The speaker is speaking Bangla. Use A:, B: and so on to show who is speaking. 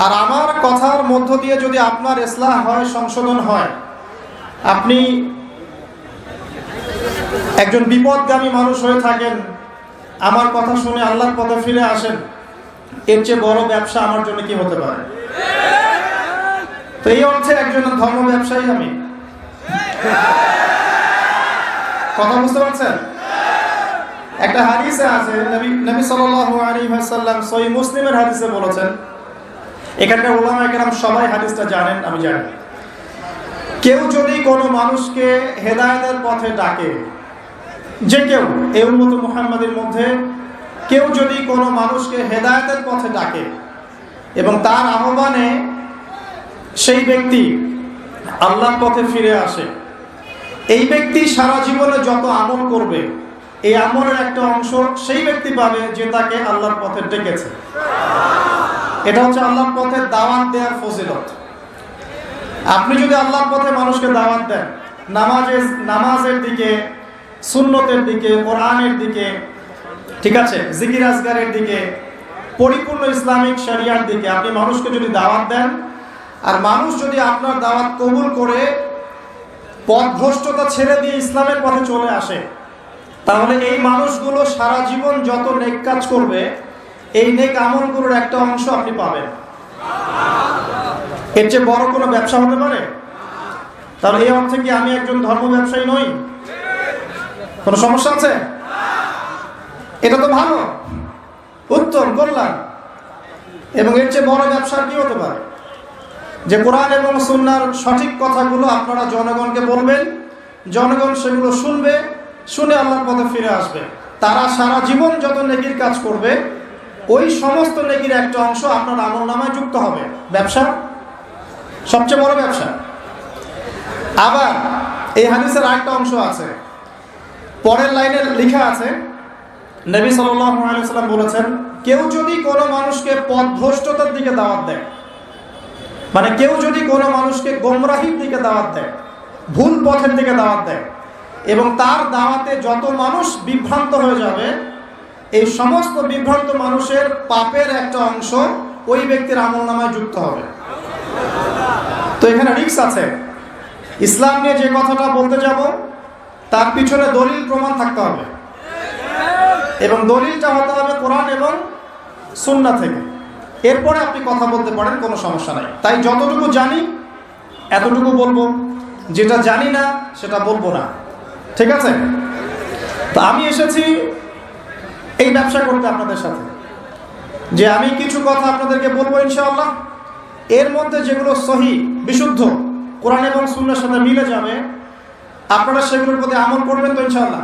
A: আর আমার কথার মধ্য দিয়ে যদি আপনার ইসলাহ হয়, সংশোধন হয়, আপনি একজন বিপদগামী মানুষ হয়ে থাকেন, আমার কথা শুনে আল্লাহর পথে ফিরে আসেন, এর চেয়ে বড় ব্যবসা আমার জন্য কি হতে পারে? তো এই অর্থে একজন ধর্ম ব্যবসায়ী আমি। কথা বুঝতে পারছেন? একটা হাদিসে আছে, নবী সাল্লাল্লাহু আলাইহি ওয়াসাল্লাম সহিহ মুসলিমের হাদিসে বলেছেন, এখানকার উলামায়ে কেরাম সবাই হাদিসটা জানেন, আমি জানি, কেউ যদি কোনো মানুষকে হেদায়েতের পথে ডাকে, যে কেউ এই উম্মত মুহাম্মাদের মধ্যে কেউ যদি কোনো মানুষকে হেদায়েতের পথে ডাকে এবং তার আহ্বানে সেই ব্যক্তি আল্লাহর পথে ফিরে আসে, এই ব্যক্তি সারা জীবনে যত আমল করবে এই আমলের একটা অংশ সেই ব্যক্তি পাবে যে তাকে আল্লাহর পথে ডেকেছে। এটা হচ্ছে আল্লাহর পথে দাওয়াত দেওয়ার ফজিলত। আপনি যদি আল্লাহর পথে মানুষকে দাওয়াত দেন, নামাজের দিকে, সুন্নতের দিকে, কোরআনের দিকে, ঠিক আছে, জিকির আজকারের দিকে, পরিপূর্ণ ইসলামিক শরিয়ার দিকে আপনি মানুষকে যদি দাওয়াত দেন, আর মানুষ যদি আপনার দাওয়াত কবুল করে পথভ্রষ্টতা ছেড়ে দিয়ে ইসলামের পথে চলে আসে, তাহলে এই মানুষগুলো সারা জীবন যত নেক কাজ করবে এই নেক আমলগুলোর একটা অংশ আপনি পাবেন। এর চেয়ে বড় কোনো ব্যবসা হতে পারে? তাহলে এই অর্থে কি আমি একজন ধর্ম ব্যবসায়ী নই? কোনো সমস্যা আছে? এটা তো ভালো, উত্তম, কল্যাণ। এবং এর চেয়ে বড় ব্যবসার কি হতে পারে? যে কোরআন এবং সুন্নাহর সঠিক কথাগুলো আপনারা জনগণকে বলবেন, জনগণ সেগুলো শুনবে, শুনে আল্লাহর পথে ফিরে আসবে। তারা সারা জীবন যত নেকির কাজ করবে ওই সমস্ত নেকির একটা অংশ আপনার আমলনামায় যুক্ত হবে। ব্যবসা সবচেয়ে বড় ব্যবসা। আবার এই হাদিসের আরেকটা অংশ আছে, পরের লাইনে লেখা আছে, নবী সাল্লাল্লাহু আলাইহি ওয়াসাল্লাম বলেছেন, কেউ যদি কোনো মানুষকে পথভ্রষ্টতার দিকে দাওয়াত দেয়, মানে কেউ যদি কোনো মানুষকে গোমরাহির দিকে দাওয়াত দেয়, ভুল পথের দিকে দাওয়াত দেয়, এবং তার দাওয়াতে যত মানুষ বিভ্রান্ত হয়ে যাবে এই সমস্ত বিভ্রান্ত মানুষের পাপের একটা অংশ ওই ব্যক্তির আমলনামায় যুক্ত হবে। তো এখানে রিস্ক আছে। ইসলাম নিয়ে যে কথাটা বলতে যাব তার পিছনে দলিল প্রমাণ থাকতে হবে, এবং দলিলটা হতে হবে কোরআন এবং সুন্নাহ থেকে। এরপরে আপনি কথা বলতে পারেন, কোনো সমস্যা নাই। তাই যতটুকু জানি এতটুকু বলবো, যেটা জানি না সেটা বলবো না, ঠিক আছে? তো আমি এসেছি এই ব্যবসা করতে আপনাদের সাথে, যে আমি কিছু কথা আপনাদেরকে বলবো ইনশাআল্লাহ, এর মধ্যে যেগুলো সহিহ, বিশুদ্ধ, কোরআন এবং সুন্নাহর সাথে মিলে যাবে, আপনারা সেগুলোর প্রতি আমল করবেন তো ইনশাআল্লাহ?